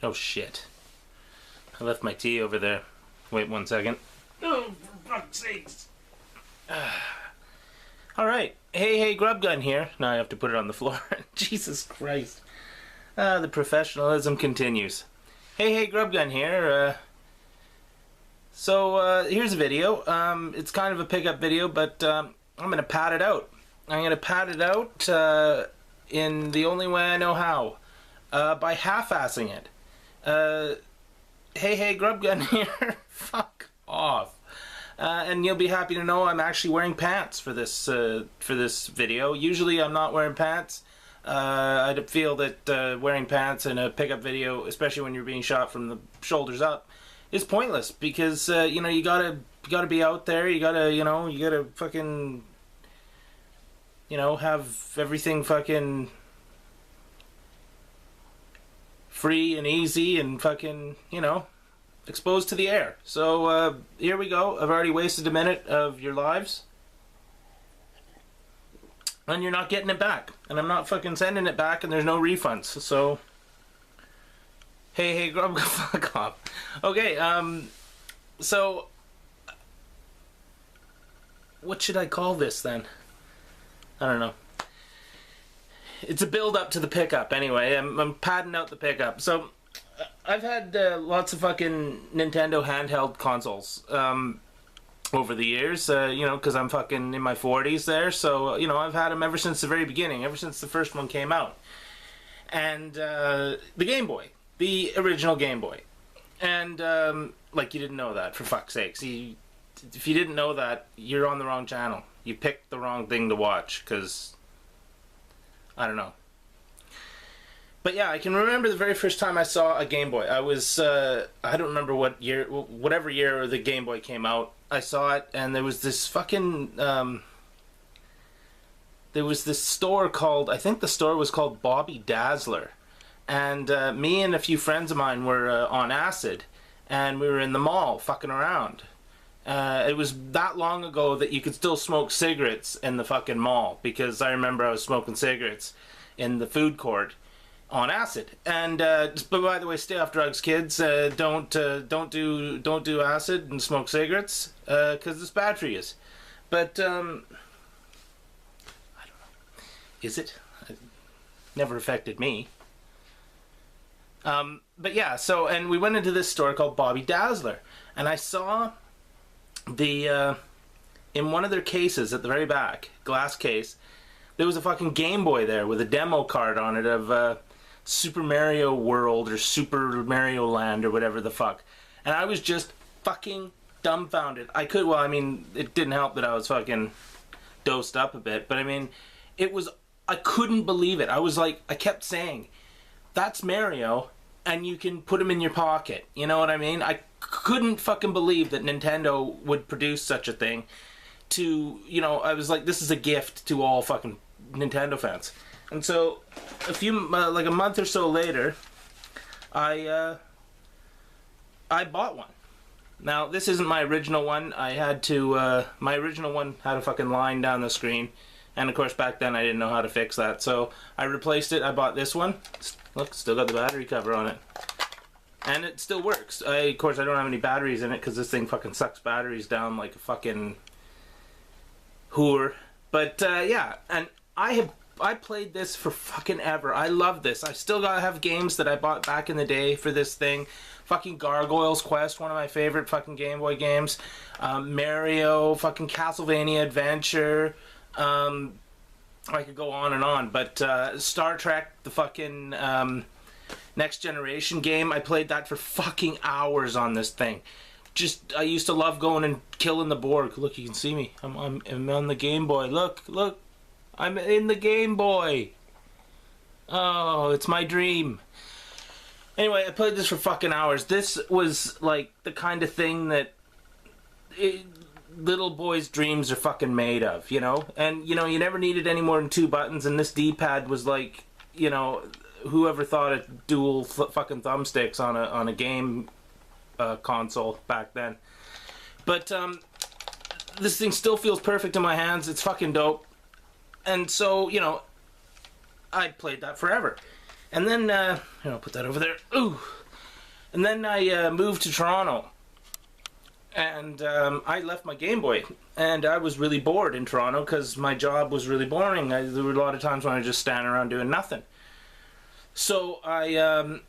Oh shit. I left my tea over there. Wait 1 second. Oh, for fuck's sakes. Alright. Hey, Grub Gun here. Now I have to put it on the floor. Jesus Christ. The professionalism continues. Hey, Grub Gun here. So here's a video. It's kind of a pickup video, but I'm going to pad it out. I'm going to pad it out in the only way I know how. By half-assing it. Hey, Grub Gun here. Fuck off. And you'll be happy to know I'm actually wearing pants for this video. Usually I'm not wearing pants. I feel that wearing pants in a pickup video, especially when you're being shot from the shoulders up, is pointless because you know, you gotta be out there. You gotta fucking, you know, have everything fucking free and easy and fucking, you know, exposed to the air. So here we go. I've already wasted a minute of your lives. And you're not getting it back. And I'm not fucking sending it back, and there's no refunds. So hey, Grub, fuck off. Okay, so what should I call this then? I don't know. It's a build up to the pickup anyway. I'm padding out the pickup. So I've had lots of fucking Nintendo handheld consoles over the years, you know, because I'm fucking in my 40s there. So, you know, I've had them ever since the very beginning, ever since the first one came out. And the Game Boy, the original Game Boy. And, like, you didn't know that, for fuck's sakes. If you didn't know that, you're on the wrong channel. You picked the wrong thing to watch, because I don't know. But yeah, I can remember the very first time I saw a Game Boy. I was, I don't remember what year, whatever year the Game Boy came out. I saw it, and there was this fucking, there was this store called, I think the store was called Bobby Dazzler. And me and a few friends of mine were on acid, and we were in the mall fucking around. It was that long ago that you could still smoke cigarettes in the fucking mall, because I remember I was smoking cigarettes in the food court on acid. And but by the way, stay off drugs, kids. Don't do acid and smoke cigarettes, because it's bad for you. But I don't know. Is it? It never affected me. But yeah, so, and we went into this store called Bobby Dazzler, and I saw the in one of their cases at the very back, glass case, there was a fucking Game Boy there with a demo card on it of Super Mario World or Super Mario Land or whatever the fuck. And I was just fucking dumbfounded. Well, I mean, it didn't help that I was fucking dosed up a bit, but I mean, I couldn't believe it. I was like, I kept saying, that's Mario, and you can put him in your pocket. You know what I mean? I couldn't fucking believe that Nintendo would produce such a thing to, you know, I was like, this is a gift to all fucking Nintendo fans. And so, like a month or so later, I bought one. Now, this isn't my original one. I had to, my original one had a fucking line down the screen. And of course, back then I didn't know how to fix that. So, I replaced it. I bought this one. Look, still got the battery cover on it. And it still works. Of course, I don't have any batteries in it because this thing fucking sucks batteries down like a fucking whore. But, yeah. And I played this for fucking ever. I love this. I still gotta have games that I bought back in the day for this thing. Fucking Gargoyle's Quest, one of my favorite fucking Game Boy games. Mario, fucking Castlevania Adventure. I could go on and on. But Star Trek, the fucking Next Generation game, I played that for fucking hours on this thing. I used to love going and killing the Borg. Look, you can see me. I'm on the Game Boy. Look. I'm in the Game Boy. Oh, it's my dream. Anyway, I played this for fucking hours. This was like the kind of thing that little boys' dreams are fucking made of, you know? And, you know, you never needed any more than 2 buttons, and this D-pad was like, you know, whoever thought of dual fucking thumbsticks on a game console back then. But this thing still feels perfect in my hands. It's fucking dope. And so, you know, I played that forever. And then, you know, put that over there. Ooh. And then I moved to Toronto, and I left my Game Boy, and I was really bored in Toronto because my job was really boring. There were a lot of times when I was just standing around doing nothing. So I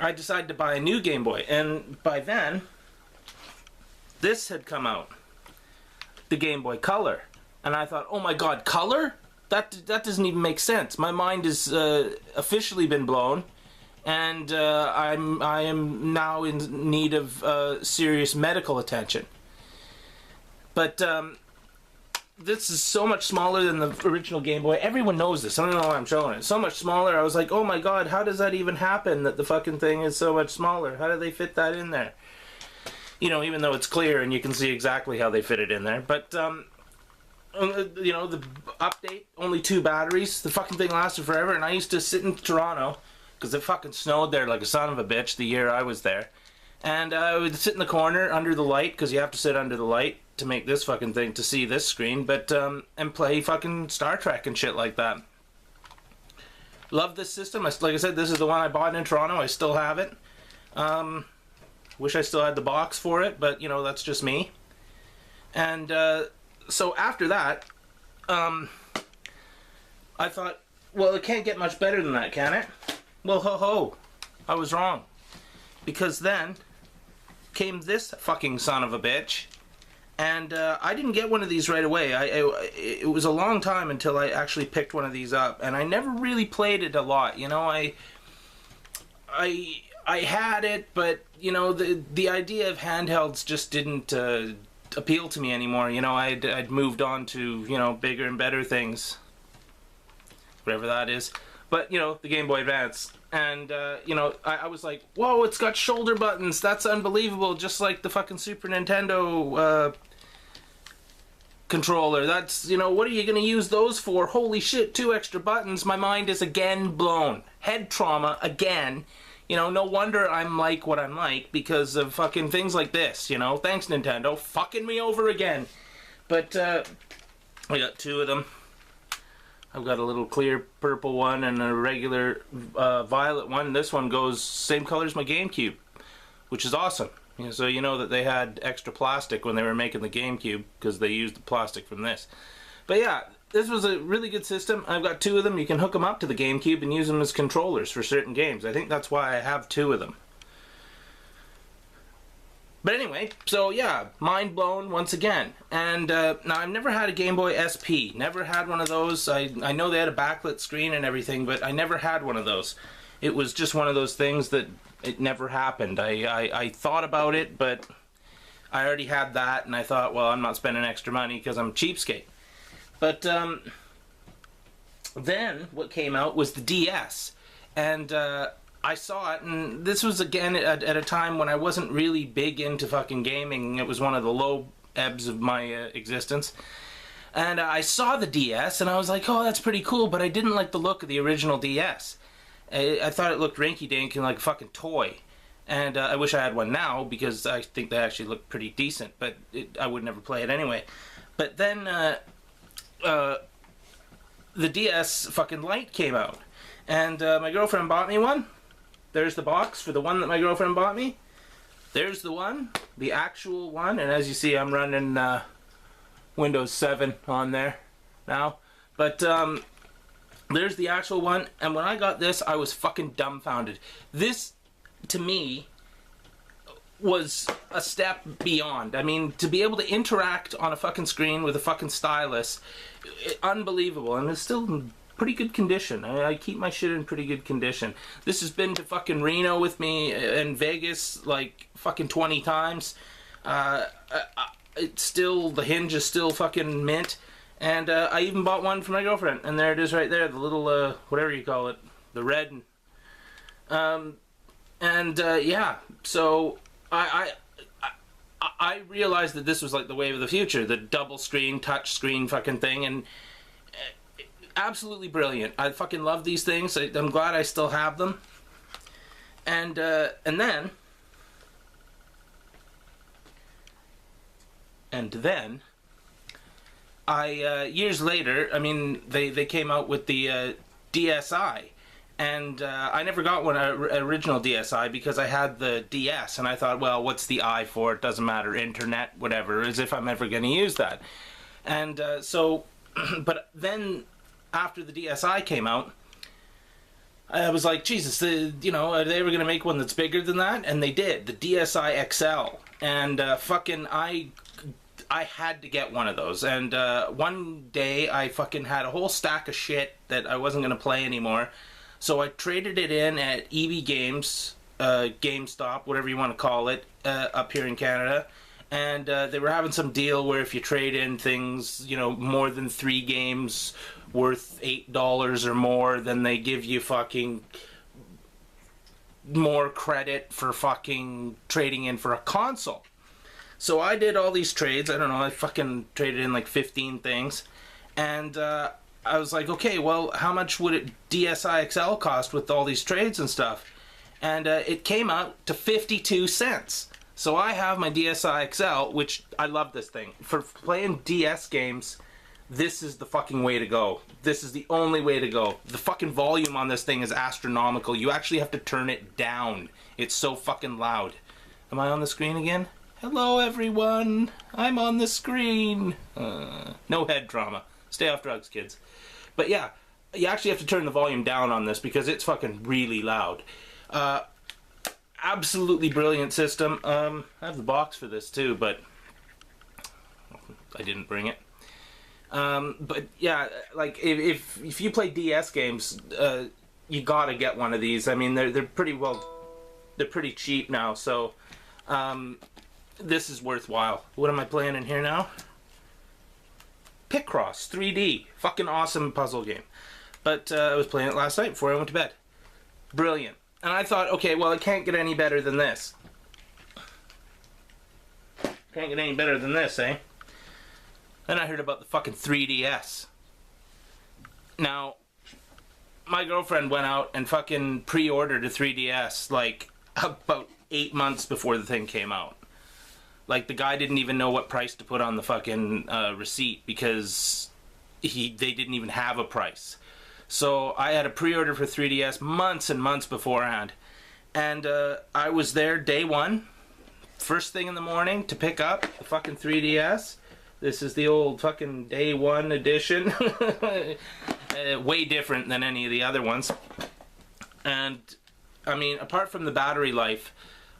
I decided to buy a new Game Boy, and by then this had come out, the Game Boy Color, and I thought, oh my god, color? That doesn't even make sense. My mind has officially been blown, and I am now in need of serious medical attention. But this is so much smaller than the original Game Boy. Everyone knows this. I don't know why I'm showing it. It's so much smaller. I was like, oh my god, how does that even happen, that the fucking thing is so much smaller? How do they fit that in there? You know, even though it's clear and you can see exactly how they fit it in there. But, you know, the update, only 2 batteries. The fucking thing lasted forever, and I used to sit in Toronto, because it fucking snowed there like a son of a bitch the year I was there. And I would sit in the corner under the light, because you have to sit under the light to make this fucking thing, to see this screen, but, and play fucking Star Trek and shit like that. Love this system. Like I said, this is the one I bought in Toronto. I still have it. Wish I still had the box for it, but, you know, that's just me. And, so after that, I thought, well, it can't get much better than that, can it? Well, ho-ho. I was wrong. Because then came this fucking son of a bitch. And I didn't get one of these right away. It was a long time until I actually picked one of these up. And I never really played it a lot. You know, I had it, but, you know, the idea of handhelds just didn't appeal to me anymore. You know, I'd moved on to, you know, bigger and better things, whatever that is. But, you know, the Game Boy Advance, and you know, I was like, whoa, it's got shoulder buttons, that's unbelievable, just like the fucking Super Nintendo controller. That's, you know, what are you gonna use those for? Holy shit, 2 extra buttons. My mind is again blown. Head trauma again. You know, no wonder I'm like what I'm like, because of fucking things like this, you know. Thanks, Nintendo. Fucking me over again. But, I got 2 of them. I've got a little clear purple one and a regular violet one. This one goes same color as my GameCube, which is awesome. You know, so you know that they had extra plastic when they were making the GameCube, because they used the plastic from this. But yeah, this was a really good system. I've got 2 of them. You can hook them up to the GameCube and use them as controllers for certain games. I think that's why I have 2 of them. But anyway, so yeah, mind blown once again. And now I've never had a Game Boy SP. Never had one of those. I know they had a backlit screen and everything, but I never had one of those. It was just one of those things that it never happened. I thought about it, but I already had that, and I thought, well, I'm not spending extra money because I'm a cheapskate. But then what came out was the DS, and I saw it, and this was again at a time when I wasn't really big into fucking gaming. It was one of the low ebbs of my existence. And I saw the DS, and I was like, oh, that's pretty cool, but I didn't like the look of the original DS. I thought it looked rinky-dink and like a fucking toy. And I wish I had one now, because I think they actually look pretty decent, but I would never play it anyway. But then the DS fucking Lite came out, and my girlfriend bought me one. There's the box for the one that my girlfriend bought me. There's the one, the actual one, and as you see, I'm running Windows 7 on there now. But there's the actual one, and when I got this, I was fucking dumbfounded. This, to me, was a step beyond. I mean, to be able to interact on a fucking screen with a fucking stylus, unbelievable. And it's still in pretty good condition. I keep my shit in pretty good condition. This has been to fucking Reno with me and Vegas like fucking 20 times. It's still, the hinge is still fucking mint. And I even bought one for my girlfriend, and there it is right there, the little, whatever you call it, the red. Yeah, so I realized that this was like the wave of the future, the double screen, touch screen fucking thing, and absolutely brilliant. I fucking love these things. I'm glad I still have them. And then years later, I mean, they came out with the DSi, And I never got one original DSi because I had the DS, and I thought, well, what's the I for? It doesn't matter, internet, whatever, as if I'm ever going to use that. And so, but then after the DSi came out, I was like, Jesus, you know, are they ever going to make one that's bigger than that? And they did, the DSi XL. And fucking, I had to get one of those. And one day, I fucking had a whole stack of shit that I wasn't going to play anymore. So I traded it in at EB Games, GameStop, whatever you want to call it, up here in Canada. And they were having some deal where if you trade in things, you know, more than 3 games worth $8 or more, then they give you fucking more credit for fucking trading in for a console. So I did all these trades. I don't know, I fucking traded in like 15 things. And I was like, okay, well, how much would it DSi XL cost with all these trades and stuff? And it came out to 52 cents. So I have my DSi XL, which I love this thing. For playing DS games, this is the fucking way to go. This is the only way to go. The fucking volume on this thing is astronomical. You actually have to turn it down. It's so fucking loud. Am I on the screen again? Hello, everyone. I'm on the screen. No head trauma. Stay off drugs, kids. But yeah, you actually have to turn the volume down on this because it's fucking really loud. Absolutely brilliant system. I have the box for this too, but I didn't bring it. But yeah, like if you play DS games, you gotta get one of these. I mean, they're pretty cheap now, so this is worthwhile. What am I playing in here now? Picross 3D, fucking awesome puzzle game. But I was playing it last night before I went to bed. Brilliant. And I thought, okay, well, it can't get any better than this. Can't get any better than this, eh? Then I heard about the fucking 3DS. Now, my girlfriend went out and fucking pre-ordered a 3DS, like, about 8 months before the thing came out. Like, the guy didn't even know what price to put on the fucking receipt because they didn't even have a price. So I had a pre-order for 3DS months and months beforehand. And I was there day one, first thing in the morning, to pick up the fucking 3DS. This is the old fucking day one edition. Way different than any of the other ones. And, I mean, apart from the battery life,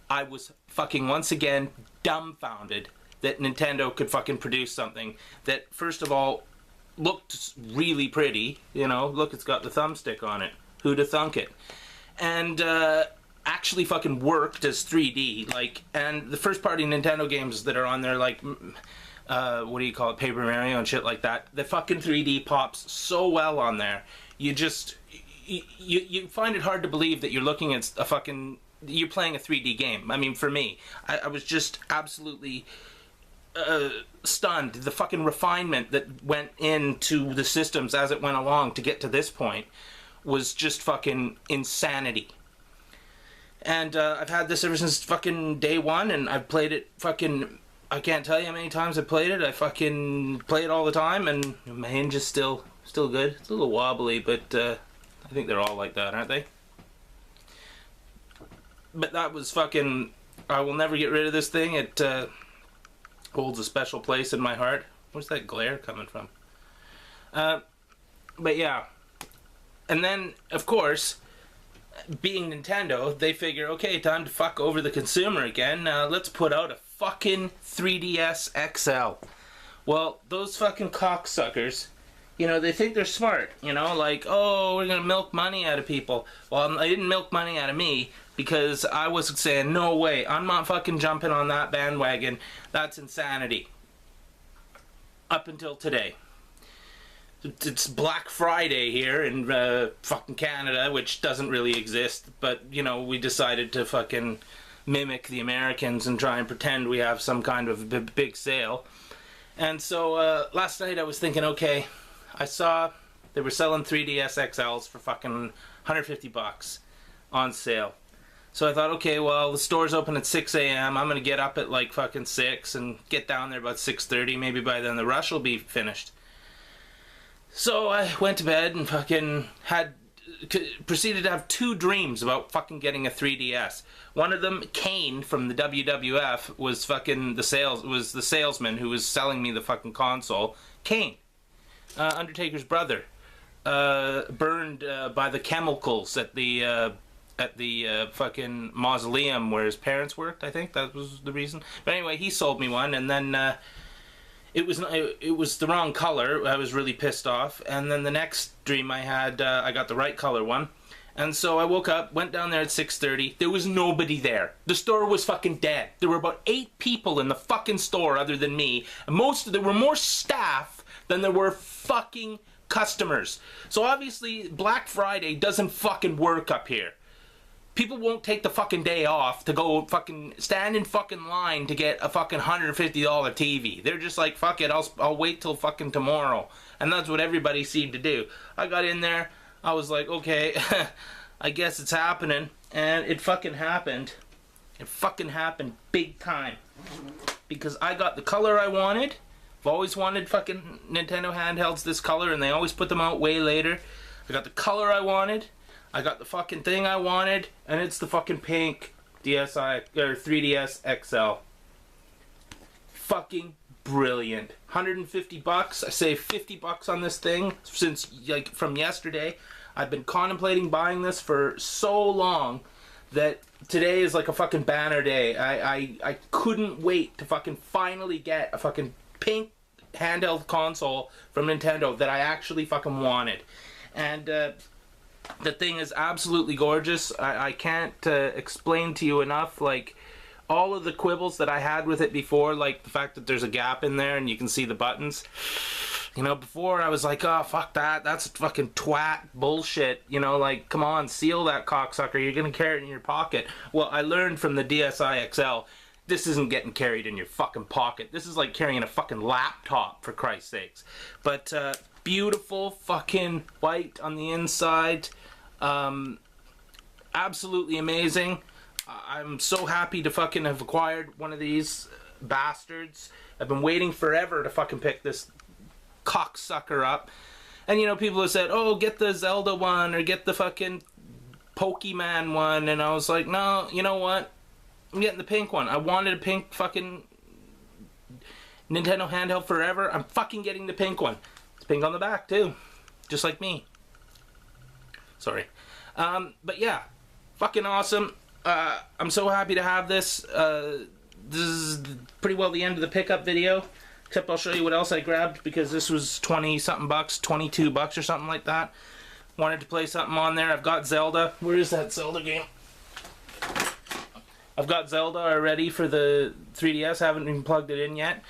I was fucking once again dumbfounded that Nintendo could fucking produce something that, first of all, looked really pretty. You know, look, it's got the thumbstick on it. Who'da thunk it? And actually fucking worked as 3D. Like, and the first party Nintendo games that are on there, like, what do you call it, Paper Mario and shit like that, the fucking 3D pops so well on there. You just, you find it hard to believe that you're looking at a fucking, you're playing a 3D game. I mean, for me, I was just absolutely stunned. The fucking refinement that went into the systems as it went along to get to this point was just fucking insanity. And I've had this ever since fucking day one, and I've played it fucking, I can't tell you how many times I've played it. I fucking play it all the time, and my hinge is still good. It's a little wobbly, but I think they're all like that, aren't they? But that was fucking, I will never get rid of this thing. It holds a special place in my heart. Where's that glare coming from? But yeah. And then, of course, being Nintendo, they figure, okay, time to fuck over the consumer again. Let's put out a fucking 3DS XL. Well, those fucking cocksuckers, you know, they think they're smart, you know, like, oh, we're gonna milk money out of people. Well, they didn't milk money out of me, because I was saying, no way, I'm not fucking jumping on that bandwagon. That's insanity. Up until today. It's Black Friday here in fucking Canada, which doesn't really exist, but, you know, we decided to fucking mimic the Americans and try and pretend we have some kind of big sale. And so last night I was thinking, okay, I saw they were selling 3DS XLs for fucking 150 bucks on sale. So I thought, okay, well, the store's open at 6 a.m. I'm going to get up at like fucking 6 and get down there about 6:30. Maybe by then the rush will be finished. So I went to bed and fucking had proceeded to have 2 dreams about fucking getting a 3DS. One of them, Kane from the WWF, was fucking the salesman who was selling me the fucking console. Kane, Undertaker's brother, burned by the chemicals at the fucking mausoleum where his parents worked. I think that was the reason. But anyway, he sold me one, and then it was the wrong color. I was really pissed off. And then the next dream I had, I got the right color one. And so I woke up, went down there at 6:30. There was nobody there. The store was fucking dead. There were about 8 people in the fucking store other than me. And there were more staff than there were fucking customers. So obviously Black Friday doesn't fucking work up here. People won't take the fucking day off to go fucking stand in fucking line to get a fucking $150 TV. They're just like, fuck it, I'll wait till fucking tomorrow. And that's what everybody seemed to do. I got in there, I was like, okay, I guess it's happening. And it fucking happened. It fucking happened big time. Because I got the color I wanted. I've always wanted fucking Nintendo handhelds this color, and they always put them out way later. I got the color I wanted. I got the fucking thing I wanted, and it's the fucking pink DSi or 3DS XL. Fucking brilliant. $150. I saved $50 on this thing since like from yesterday. I've been contemplating buying this for so long that today is like a fucking banner day. I couldn't wait to fucking finally get a fucking pink handheld console from Nintendo that I actually fucking wanted. And the thing is absolutely gorgeous. I can't explain to you enough, like, all of the quibbles that I had with it before, like the fact that there's a gap in there and you can see the buttons. You know, before I was like, oh, fuck that. That's fucking twat bullshit. You know, like, come on, seal that cocksucker. You're going to carry it in your pocket. Well, I learned from the DSi XL, this isn't getting carried in your fucking pocket. This is like carrying a fucking laptop, for Christ's sakes. But, beautiful fucking white on the inside. Absolutely amazing. I'm so happy to fucking have acquired one of these bastards. I've been waiting forever to fucking pick this cocksucker up. And you know, people have said, oh, get the Zelda one or get the fucking Pokemon one. And I was like, no, you know what? I'm getting the pink one. I wanted a pink fucking Nintendo handheld forever. I'm fucking getting the pink one. It's pink on the back too. Just like me. Sorry. But yeah, fucking awesome. I'm so happy to have this. This is pretty well the end of the pickup video. Except I'll show you what else I grabbed because this was 20-something bucks, $22 or something like that. Wanted to play something on there. I've got Zelda. Where is that Zelda game? I've got Zelda already for the 3DS. Haven't even plugged it in yet.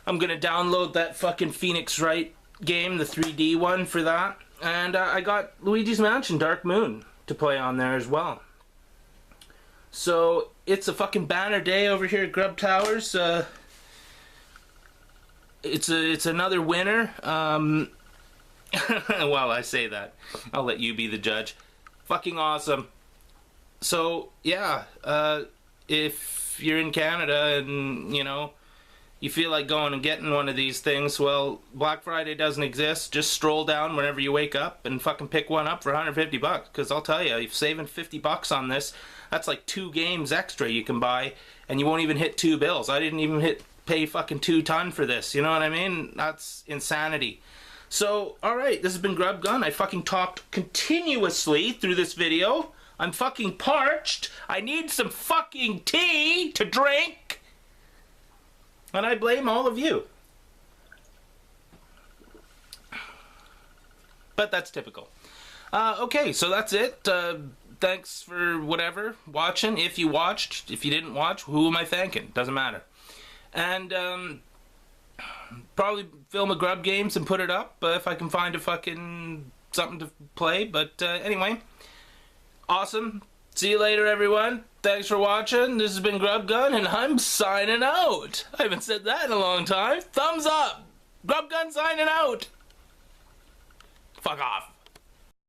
I'm gonna download that fucking Phoenix Wright game, the 3D one, for that. And I got Luigi's Mansion Dark Moon to play on there as well. So it's a fucking banner day over here at Grub Towers. It's another winner. Well, I say that. I'll let you be the judge. Fucking awesome. So yeah, if you're in Canada and you know you feel like going and getting one of these things, well, Black Friday doesn't exist. Just stroll down whenever you wake up and fucking pick one up for $150. Because I'll tell you, you're saving $50 on this. That's like 2 games extra you can buy, and you won't even hit 2 bills. I didn't even pay fucking 2 ton for this. You know what I mean? That's insanity. So, alright, this has been Grub Gun. I fucking talked continuously through this video. I'm fucking parched. I need some fucking tea to drink. And I blame all of you. But that's typical. Okay, so that's it. Thanks for whatever, watching. If you watched, if you didn't watch, who am I thanking? Doesn't matter. And probably film a Grub Games and put it up if I can find a fucking something to play. But anyway, awesome. See you later, everyone. Thanks for watching. This has been Grub Gun, and I'm signing out. I haven't said that in a long time. Thumbs up. Grub Gun signing out. Fuck off.